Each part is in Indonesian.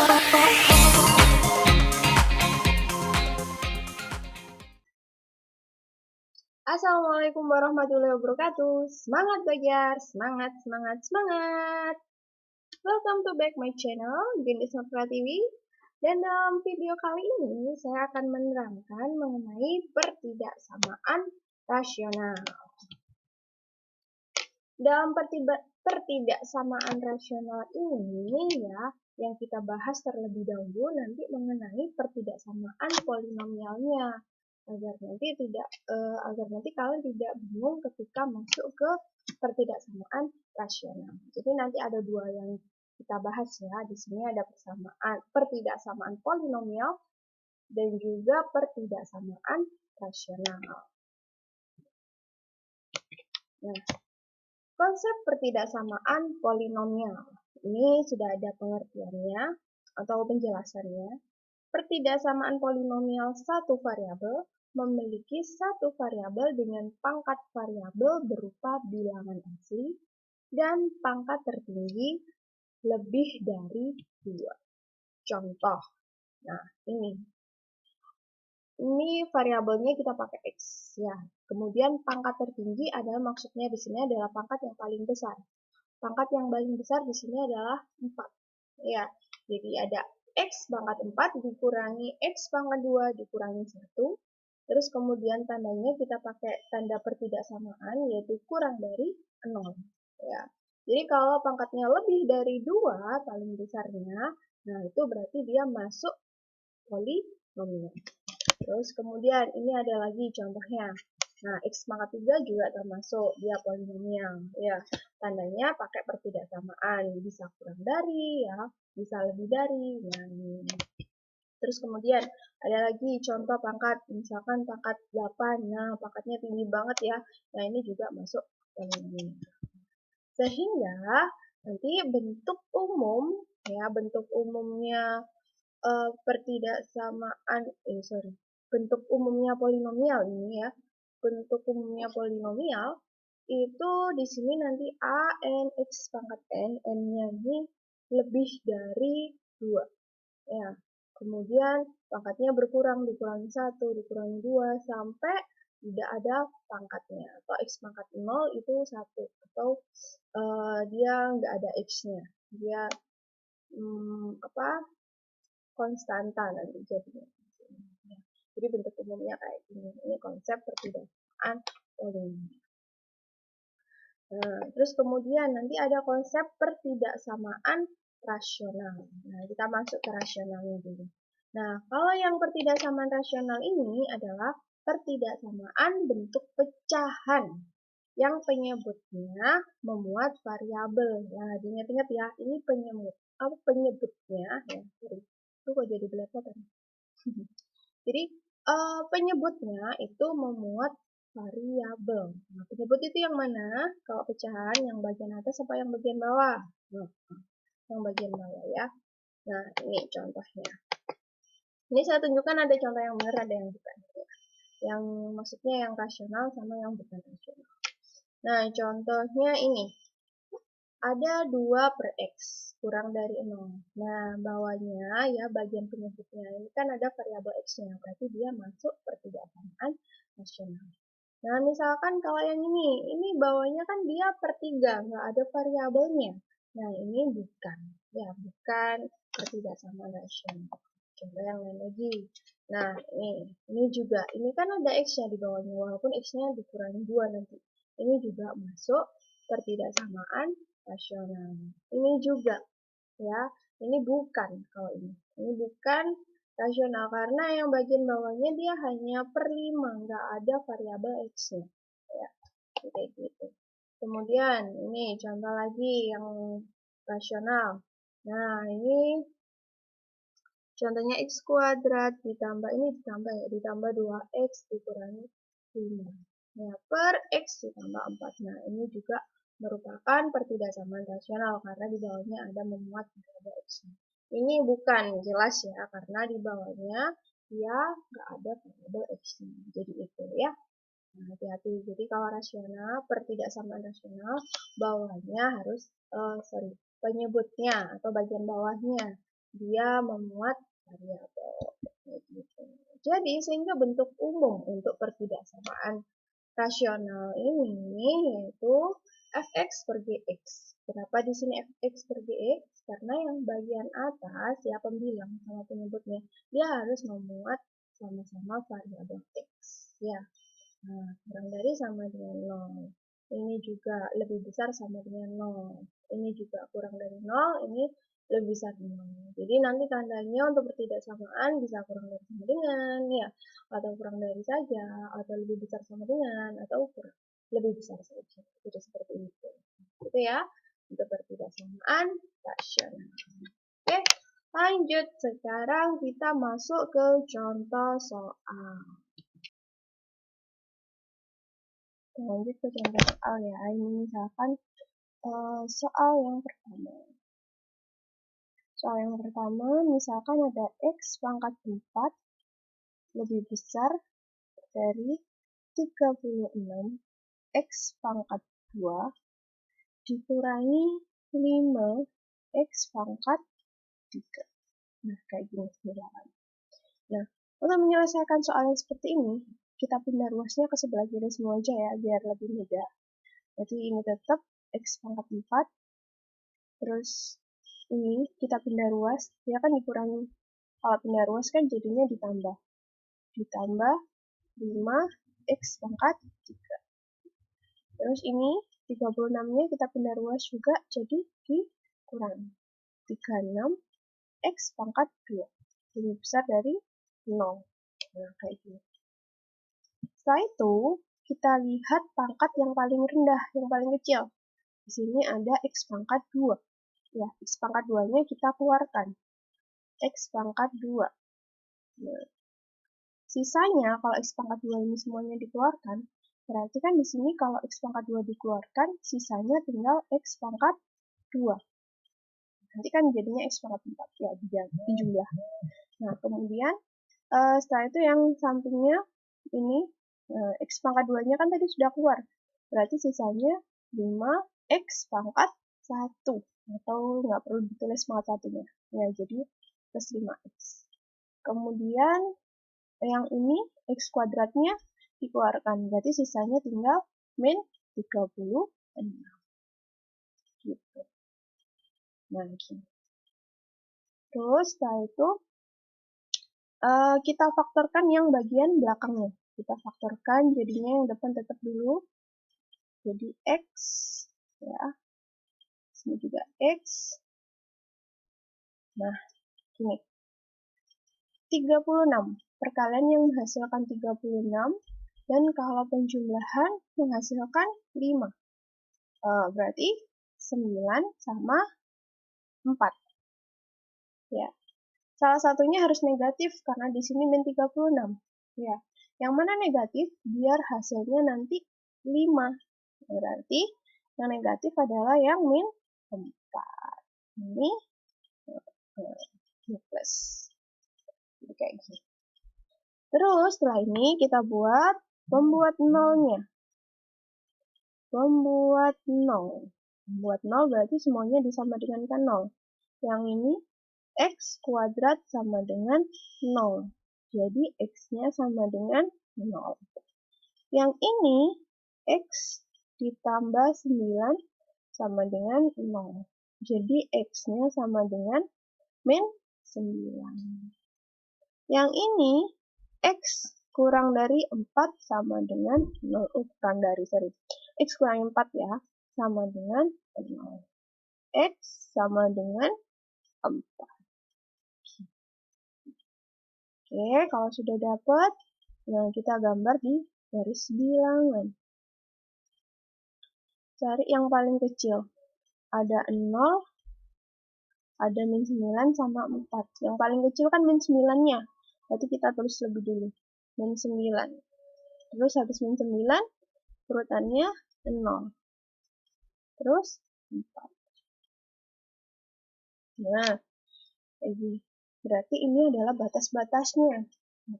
Assalamualaikum warahmatullahi wabarakatuh. Semangat belajar, semangat, semangat, semangat. Welcome to back my channel, Gendis Nopra TV. Dan dalam video kali ini, saya akan menerangkan mengenai pertidaksamaan rasional. Dalam pertidaksamaan rasional ini ya, yang kita bahas terlebih dahulu nanti mengenai pertidaksamaan polinomialnya. Agar nanti kalian tidak bingung ketika masuk ke pertidaksamaan rasional. Jadi nanti ada dua yang kita bahas ya. Di sini ada pertidaksamaan polinomial dan juga pertidaksamaan rasional. Nah, konsep pertidaksamaan polinomial ini sudah ada pengertiannya atau penjelasannya. Pertidaksamaan polinomial satu variabel memiliki satu variabel dengan pangkat variabel berupa bilangan asli dan pangkat tertinggi lebih dari 2. Contoh, nah ini variabelnya kita pakai X ya. Kemudian pangkat tertinggi adalah maksudnya di sini adalah pangkat yang paling besar. Pangkat yang paling besar di sini adalah 4. Ya, jadi ada X pangkat 4 dikurangi X pangkat 2 dikurangi 1. Terus kemudian tandanya kita pakai tanda pertidaksamaan yaitu kurang dari 0. Ya. Jadi kalau pangkatnya lebih dari 2 paling besarnya, nah itu berarti dia masuk polinomial. Terus kemudian ini ada lagi contohnya. Nah, X pangkat 3 juga termasuk dia polinomial. Ya, tandanya pakai pertidaksamaan. Bisa kurang dari, ya, bisa lebih dari. Nah, terus kemudian ada lagi contoh pangkat, misalkan pangkat 8. Nah, pangkatnya tinggi banget ya. Nah, ini juga masuk polinomial. Sehingga nanti bentuk umum, ya, bentuk umumnya bentuk umumnya polinomial ini ya. Bentuk umumnya polinomial itu di sini nanti a n x pangkat n-nya ini lebih dari 2 ya. Kemudian pangkatnya berkurang, dikurangi 1, dikurangi 2 sampai tidak ada pangkatnya. Atau x pangkat 0 itu 1 atau dia nggak ada x-nya. Dia konstanta nanti jadinya. Jadi bentuk umumnya kayak gini. Ini konsep pertidaksamaan polinomial. Nah, terus kemudian nanti ada konsep pertidaksamaan rasional. Nah, kita masuk ke rasionalnya dulu. Nah, kalau yang pertidaksamaan rasional ini adalah pertidaksamaan bentuk pecahan yang penyebutnya memuat variabel. Nah, diingat-ingat ya, ini penyebutnya ya. Itu kok jadi belepotan. Jadi penyebutnya itu memuat variabel. Nah, penyebut itu yang mana? Kalau pecahan yang bagian atas apa yang bagian bawah? Nah, yang bagian bawah ya. Nah, ini contohnya. Ini saya tunjukkan ada contoh yang benar, ada yang bukan. Yang maksudnya yang rasional sama yang bukan rasional. Nah, contohnya ini. Ada 2 per X, kurang dari 0. Nah, bawahnya ya bagian penyebutnya ini kan ada variabel X-nya, berarti dia masuk pertidaksamaan rasional. Nah, misalkan kalau yang ini bawahnya kan dia per 3, nggak ada variabelnya. Nah, ini bukan, ya bukan pertidaksamaan rasional. Coba yang lain lagi. Nah, ini juga, ini kan ada X-nya di bawahnya, walaupun X-nya dikurangi 2 nanti. Ini juga masuk pertidaksamaan rasional. Ini juga ya, ini bukan kalau ini. Ini bukan rasional karena yang bagian bawahnya dia hanya per 5, nggak ada variabel X-nya. Ya, kayak gitu. Kemudian ini contoh lagi yang rasional. Nah, ini contohnya X kuadrat ditambah 2X dikurangi 5. Nah, per X ditambah 4. Nah, ini juga merupakan pertidaksamaan rasional karena di bawahnya ada memuat variabel X. Ini bukan jelas ya, karena di bawahnya dia nggak ada variabel X. Jadi itu ya. Nah, hati-hati. Jadi kalau rasional, pertidaksamaan rasional, bawahnya harus, penyebutnya atau bagian bawahnya dia memuat variabel. Jadi sehingga bentuk umum untuk pertidaksamaan rasional ini yaitu fx per gx. Kenapa di sini fx per gx? Karena yang bagian atas ya pembilang sama penyebutnya dia harus memuat sama-sama variabel x ya. Nah, kurang dari sama dengan 0. Ini juga lebih besar sama dengan 0. Ini juga kurang dari 0, ini lebih besar dari 0. Jadi nanti tandanya untuk pertidaksamaan bisa kurang dari sama dengan, ya, atau kurang dari saja, atau lebih besar sama dengan, atau kurang lebih besar saja. Jadi seperti itu. Itu ya, untuk pertidaksamaan rasional. Oke, lanjut. Sekarang kita masuk ke contoh soal. Lanjut ke contoh soal ya. Ini misalkan soal yang pertama. Soal yang pertama, misalkan ada X pangkat 4 lebih besar dari 36 X pangkat 2 dikurangi 5 X pangkat 3. Nah, kayak gini misalkan. Nah, untuk menyelesaikan soal yang seperti ini, kita pindah ruasnya ke sebelah kiri semua aja ya, biar lebih mudah. Jadi ini tetap X pangkat 4, terus ini kita pindah ruas, dia kan dikurangi. Kalau pindah ruas kan jadinya ditambah 5 X pangkat 3. Terus ini 36-nya kita pindah ruas juga, jadi dikurangi 36 X pangkat 2. Lebih besar dari 0. Nah, kayak gini. Setelah itu, kita lihat pangkat yang paling rendah, yang paling kecil. Di sini ada X pangkat 2. Ya, X pangkat 2-nya kita keluarkan. X pangkat 2. Nah, sisanya kalau X pangkat 2 ini semuanya dikeluarkan, berarti kan di sini kalau X pangkat 2 dikeluarkan, sisanya tinggal X pangkat 2. Nanti kan jadinya X pangkat 4, ya, dijumlah. Nah, kemudian setelah itu yang sampingnya ini, X pangkat 2-nya kan tadi sudah keluar. Berarti sisanya 5X pangkat 1. Atau nggak perlu ditulis pangkat 1-nya. Ya, jadi plus 5X. Kemudian yang ini X kuadratnya dikeluarkan. Berarti sisanya tinggal min 36. Gitu. Nah, gini. Terus setelah itu kita faktorkan yang bagian belakangnya. Kita faktorkan jadinya yang depan tetap dulu. Jadi X, ya. Sini juga X. Nah, gini. 36. Perkalian yang menghasilkan 36. Dan kalau penjumlahan menghasilkan 5. Berarti 9 sama 4. Ya. Salah satunya harus negatif karena di sini min 36. Ya. Yang mana negatif biar hasilnya nanti 5. Berarti yang negatif adalah yang min 4. Ini plus. Jadi kayak gini. Terus setelah ini kita buat pembuat nolnya. Pembuat 0. Pembuat 0 berarti semuanya disama dengan 0. Yang ini X kuadrat sama dengan 0. Jadi X-nya sama dengan 0. Yang ini X ditambah 9 sama dengan 0. Jadi X-nya sama dengan min 9. Yang ini X kurang dari 4 sama dengan 0. Kurang dari, sorry. X kurang 4 ya, sama dengan 0. X sama dengan 4. Oke, kalau sudah dapat, nah kita gambar di garis bilangan. Cari yang paling kecil. Ada 0, ada min 9 sama 4. Yang paling kecil kan min 9-nya. Berarti kita tulis lebih dulu. Min 9. Terus habis min 9, urutannya 0. Terus 4. Nah, ini. Berarti ini adalah batas-batasnya.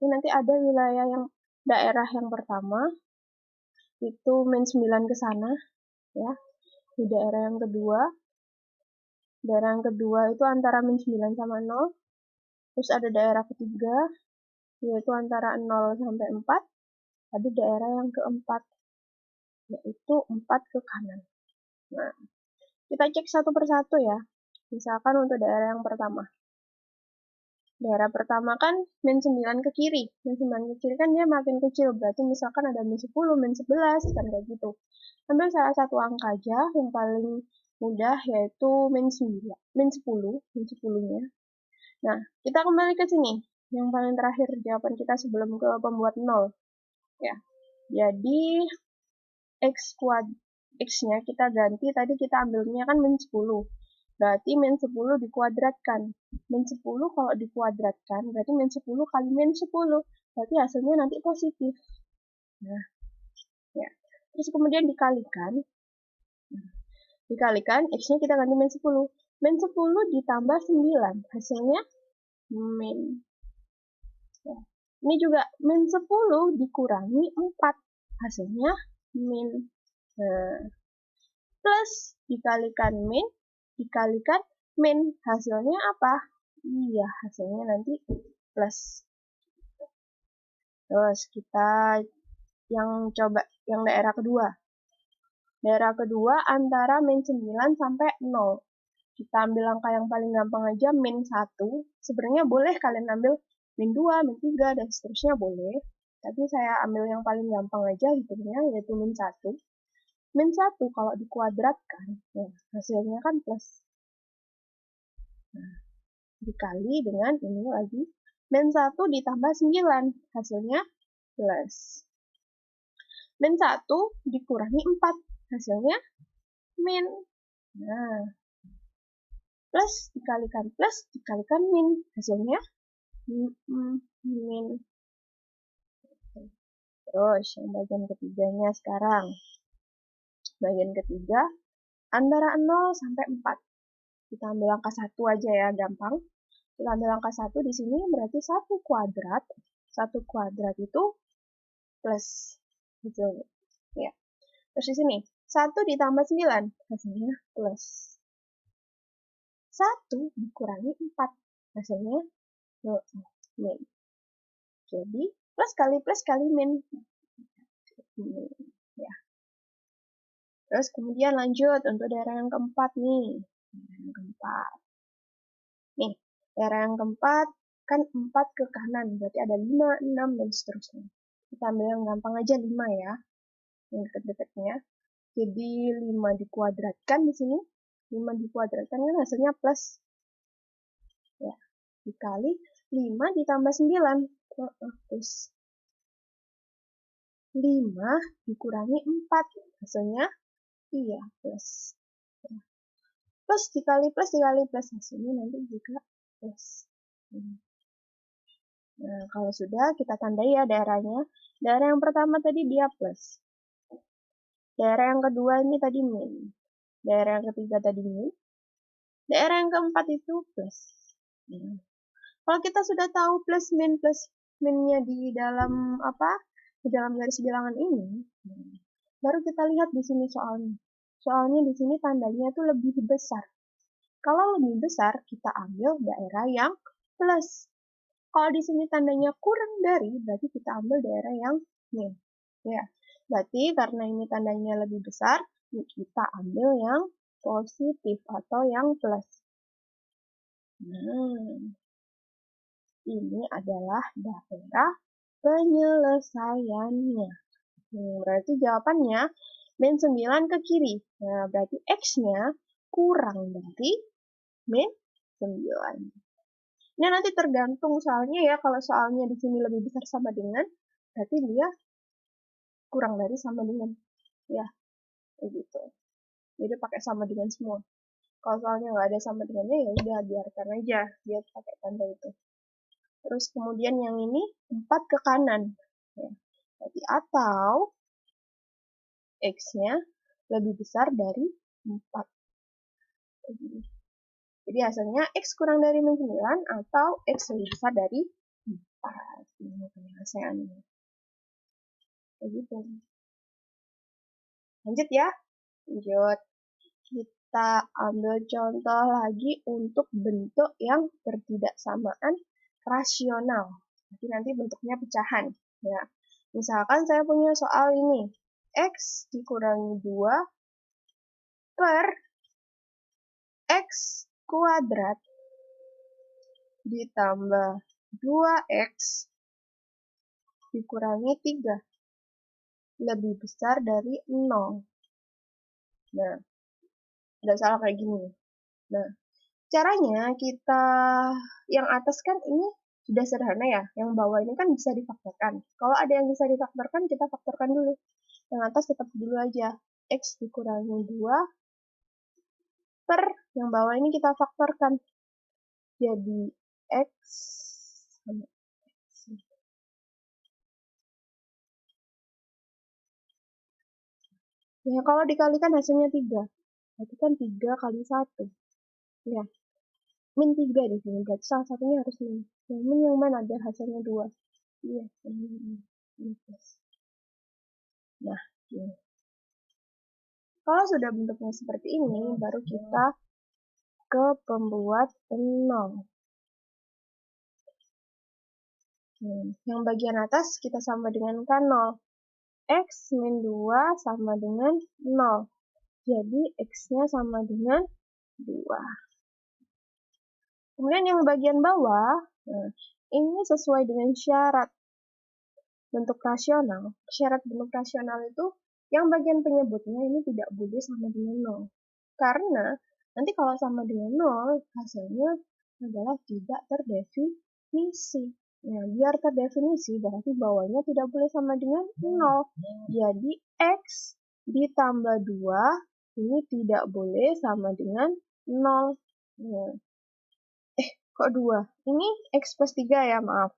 Nanti ada wilayah yang daerah yang pertama, itu min 9 ke sana, ya. Di daerah yang kedua, Daerah yang kedua itu antara min 9 sama 0. Terus ada daerah ketiga, yaitu antara 0 sampai 4. Ada daerah yang keempat, yaitu 4 ke kanan. Nah, kita cek satu persatu ya. Misalkan untuk daerah yang pertama. Daerah pertama kan min 9 ke kiri. Min 9 ke kiri kan dia makin kecil. Berarti misalkan ada min 10, min 11, kan kayak gitu. Ambil salah satu angka aja yang paling mudah, yaitu min 9, min 10, min 10-nya. Nah, kita kembali ke sini. Yang paling terakhir jawaban kita sebelum ke pembuat 0. Ya. Jadi X-nya kita ganti, tadi kita ambilnya kan min 10. Berarti min 10 dikuadratkan. Min 10 kalau dikuadratkan, berarti min 10 kali min 10. Berarti hasilnya nanti positif. Nah, ya. Terus kemudian dikalikan. Dikalikan, X-nya kita ganti min 10. Min 10 ditambah 9. Hasilnya min. Ya. Ini juga min 10 dikurangi 4. Hasilnya min. Nah, plus dikalikan min, dikalikan min. Hasilnya apa? Iya, hasilnya nanti plus. Terus kita yang coba yang daerah kedua. Daerah kedua antara min 9 sampai 0. Kita ambil angka yang paling gampang aja, min 1. Sebenarnya boleh kalian ambil min 2, min 3, dan seterusnya boleh. Tapi saya ambil yang paling gampang aja hitungnya, yaitu min 1. Min 1 kalau dikuadratkan, ya, hasilnya kan plus. Nah, dikali dengan ini lagi. Min 1 ditambah 9, hasilnya plus. Min 1 dikurangi 4, hasilnya min. Nah, plus dikalikan min, hasilnya min. Terus yang bagian ketiganya sekarang. Bagian ketiga antara 0 sampai 4. Kita ambil angka 1 aja ya, gampang. Kita ambil angka 1 di sini berarti 1 kuadrat. 1 kuadrat itu plus. Gitu. Ya. Terus di sini 1 ditambah 9, hasilnya plus. 1 dikurangi 4, hasilnya min. Jadi plus kali min. Ya. Terus kemudian lanjut untuk daerah yang keempat nih. Daerah yang keempat. Nih, daerah yang keempat kan 4 ke kanan, berarti ada 5, 6, dan seterusnya. Kita ambil yang gampang aja 5 ya, yang deket-deketnya. Jadi 5 dikuadratkan di sini. 5 dikuadratkan kan hasilnya plus. Ya, dikali 5 ditambah 9. Terus 5 dikurangi 4, hasilnya iya plus. Ya. Plus dikali plus, hasilnya nanti juga plus. Nah, kalau sudah, kita tandai ya daerahnya. Daerah yang pertama tadi dia plus. Daerah yang kedua ini tadi min. Daerah yang ketiga tadi min. Daerah yang keempat itu plus. Nah, kalau kita sudah tahu plus minnya di dalam apa? Di dalam garis bilangan ini, baru kita lihat di sini soalnya. Soalnya di sini tandanya itu lebih besar. Kalau lebih besar, kita ambil daerah yang plus. Kalau di sini tandanya kurang dari, berarti kita ambil daerah yang min. Ya, berarti karena ini tandanya lebih besar, kita ambil yang positif atau yang plus. Nah, ini adalah daerah penyelesaiannya. Berarti jawabannya min 9 ke kiri. Nah, berarti X-nya kurang dari min 9. Ini nanti tergantung soalnya ya, kalau soalnya di sini lebih besar sama dengan, berarti dia kurang dari sama dengan. Ya, kayak gitu. Jadi pakai sama dengan semua. Kalau soalnya nggak ada sama dengannya, ya udah biarkan aja dia pakai tanda itu. Terus kemudian yang ini 4 ke kanan. Ya. Jadi atau X-nya lebih besar dari 4. Jadi hasilnya X kurang dari min 9 atau X lebih besar dari 4. Ini penyelesaiannya. Kayak gitu. Lanjut ya. Lanjut. kita ambil contoh lagi untuk bentuk yang bertidaksamaan rasional. Jadi nanti bentuknya pecahan. Ya. Misalkan saya punya soal ini. X dikurangi 2 per X kuadrat ditambah 2X dikurangi 3 lebih besar dari 0. Nah, nggak salah kayak gini. Nah, caranya kita yang atas kan ini sudah sederhana ya. Yang bawah ini kan bisa difaktorkan. Kalau ada yang bisa difaktorkan, kita faktorkan dulu. Yang atas tetap dulu aja. X dikurangi 2 per yang bawah ini kita faktorkan. Jadi X sama X. Ya, kalau dikalikan hasilnya 3. Berarti kan 3 kali 1. Ya, min 3 di sini. Berarti salah satunya harus min. Yang min yang mana? Biar hasilnya 2. Iya, ini. Nah, ini. Kalau sudah bentuknya seperti ini, baru kita ke pembuat 0. Yang bagian atas kita sama dengan K0. X min 2 sama dengan 0. Jadi X-nya sama dengan 2. Kemudian yang bagian bawah, ini sesuai dengan syarat bentuk rasional. Syarat bentuk rasional itu yang bagian penyebutnya ini tidak boleh sama dengan 0. Karena nanti kalau sama dengan 0, hasilnya adalah tidak terdefinisi. Nah, biar terdefinisi, berarti bawahnya tidak boleh sama dengan 0. Jadi, X ditambah 2, ini tidak boleh sama dengan 0. Nah, kok 2? Ini X plus 3 ya, maaf.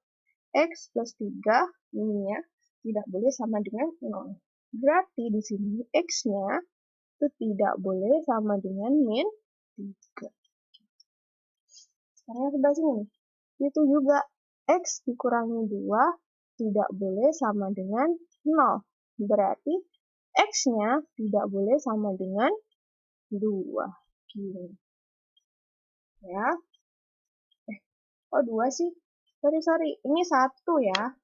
X plus 3, ini ya, tidak boleh sama dengan 0. Berarti di sini X-nya itu tidak boleh sama dengan min 3. Sekarang yang sebelah sini. Itu juga X dikurangi 2 tidak boleh sama dengan 0. Berarti X-nya tidak boleh sama dengan 2. Gini. Ya. Kok 2 sih? Sorry. Ini 1 ya.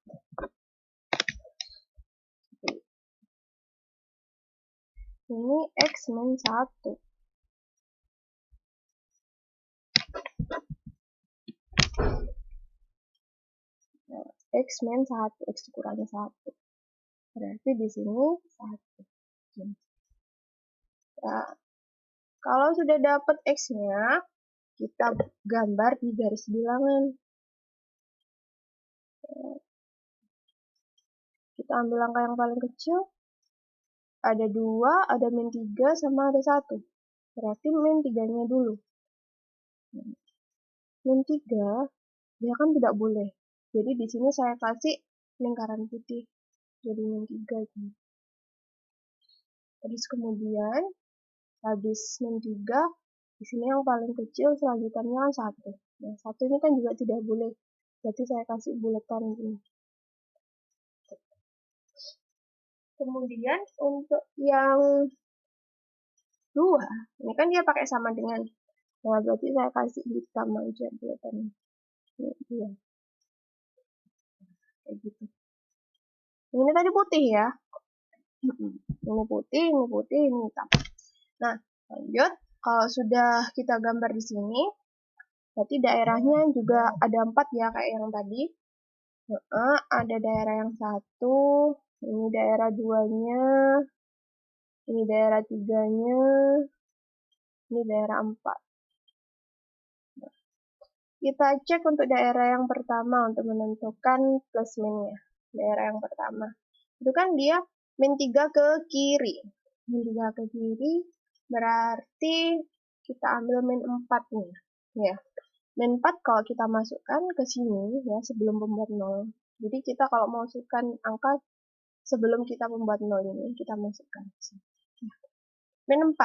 Ini X min 1. X min 1. X dikurangi 1. Berarti di sini 1. Nah, kalau sudah dapat X-nya, kita gambar di garis bilangan. Kita ambil angka yang paling kecil. Ada 2, ada min 3, sama ada 1. Berarti min 3-nya dulu. Min 3, dia kan tidak boleh. Jadi di sini saya kasih lingkaran putih. Jadi min 3. Terus kemudian, habis min 3, di sini yang paling kecil selanjutnya kan 1. Nah, 1 ini kan juga tidak boleh. Jadi saya kasih buletan ini. Kemudian untuk yang 2, ini kan dia pakai sama dengan. Nah, berarti saya kasih hitam aja buletannya. Ini 2. Kayak gitu. Ini tadi putih ya. Ini putih, ini hitam. Nah, lanjut. Kalau sudah kita gambar di sini, berarti daerahnya juga ada 4 ya, kayak yang tadi. Ada daerah yang 1, ini daerah 2-nya, ini daerah 3-nya, ini daerah 4. Nah, kita cek untuk daerah yang pertama untuk menentukan plus minnya. Daerah yang pertama. Itu kan dia min 3 ke kiri. Min 3 ke kiri berarti kita ambil min 4 nih. Ya. Min 4 kalau kita masukkan ke sini ya sebelum pembuat 0. Jadi kita kalau masukkan angka sebelum kita membuat 0 ini kita masukkan. Min 4.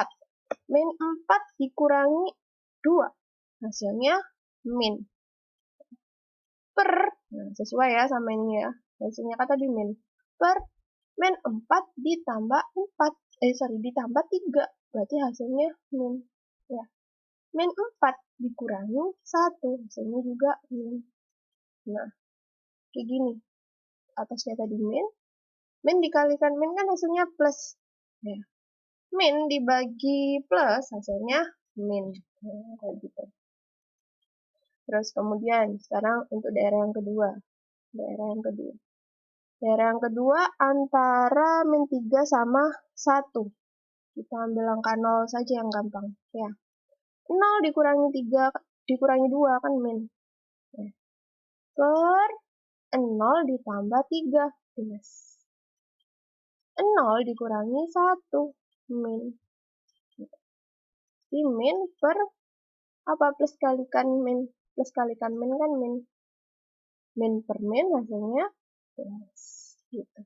Min 4 dikurangi 2. Hasilnya min. Per, nah sesuai ya sama ini ya. Hasilnya kata di min. Per min 4 ditambah 4. Ditambah 3. Berarti hasilnya min. Ya. Min 4 dikurangi 1, hasilnya juga min. Nah, kayak gini. Atasnya tadi min dikalikan min kan hasilnya plus. Ya. Min dibagi plus hasilnya min. Nah, kayak gitu. Terus kemudian sekarang untuk daerah yang kedua. Daerah yang kedua antara min 3 sama 1. Kita ambil angka 0 saja yang gampang. Ya. 0 dikurangi 3 dikurangi 2 kan min. Ya. Per 0 ditambah 3 plus. 0 dikurangi 1 min. Jadi min per apa plus kalikan min. Plus kalikan min kan min. Min per min hasilnya plus. Gitu.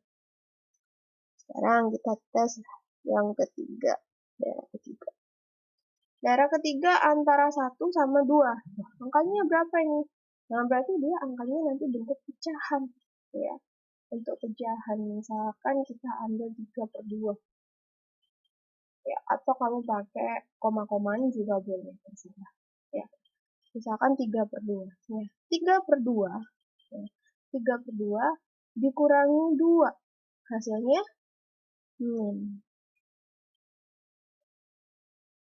Sekarang kita tes yang ketiga. Daerah ketiga antara 1 sama 2. Nah, angkanya berapa ini? Nah, berarti dia angkanya nanti bentuk pecahan. Ya. Untuk pecahan, misalkan kita ambil 3/2. Ya, atau kamu pakai koma-komaan juga boleh. Terserah. Ya. Misalkan 3/2. Ya. 3/2. Ya. 3/2 dikurangi 2. Hasilnya min.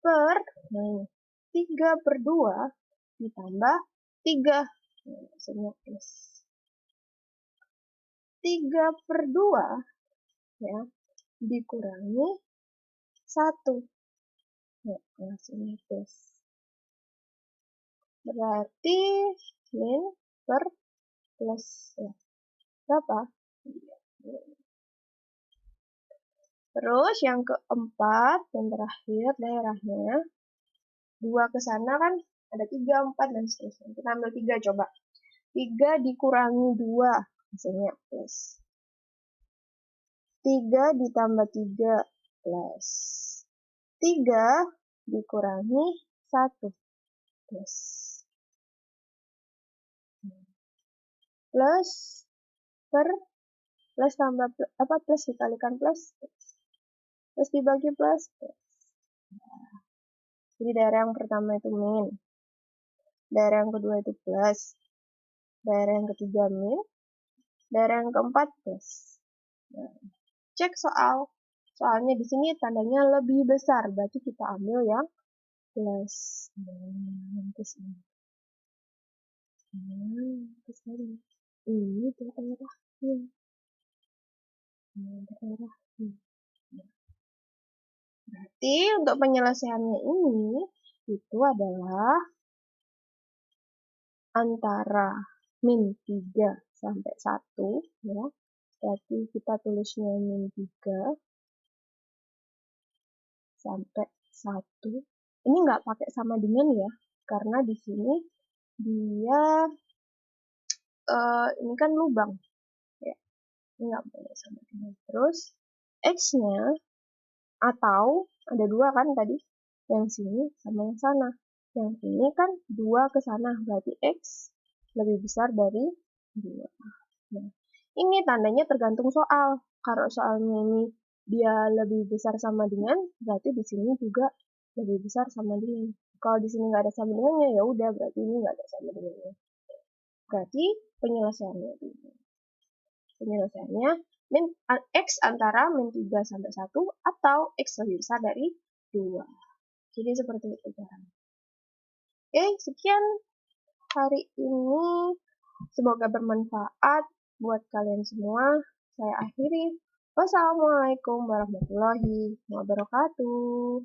Per 3/2 ditambah 3. Hasilnya plus. 3/2 ya, dikurangi 1. Ya, hasilnya plus. Berarti min per plus. Ya. Berapa? Terus yang keempat dan terakhir daerahnya 2 ke sana kan ada 3, 4 dan seterusnya. Kita ambil 3 coba. 3 dikurangi 2 hasilnya plus. 3 ditambah 3 plus. 3 dikurangi 1 plus. Plus per plus tambah apa plus dikalikan plus. Plus dibagi plus. Nah, jadi daerah yang pertama itu min. Daerah yang kedua itu plus. Daerah yang ketiga min. Daerah yang keempat plus. Nah, cek soal. Soalnya di sini tandanya lebih besar. Berarti kita ambil yang plus. Terus ini. Terus ini. Ini daerah min. Daerah min. Berarti untuk penyelesaiannya ini itu adalah antara min 3 sampai 1 ya. Berarti kita tulisnya min 3 sampai 1. Ini nggak pakai sama dengan ya, karena di sini dia ini kan lubang ya. Ini nggak boleh sama dengan. Terus X-nya atau ada 2 kan tadi, yang sini sama yang sana. Yang ini kan 2 ke sana, berarti X lebih besar dari 2. Nah, ini tandanya tergantung soal. Kalau soalnya ini dia lebih besar sama dengan, berarti di sini juga lebih besar sama dengan. Kalau di sini nggak ada sama dengannya, ya udah berarti ini nggak ada sama dengannya. Berarti penyelesaiannya ini. Penyelesaiannya min X antara min 3 sampai 1 atau X lebih besar dari 2. Jadi seperti itu caranya. Oke, sekian hari ini. Semoga bermanfaat buat kalian semua. Saya akhiri. Wassalamualaikum warahmatullahi wabarakatuh.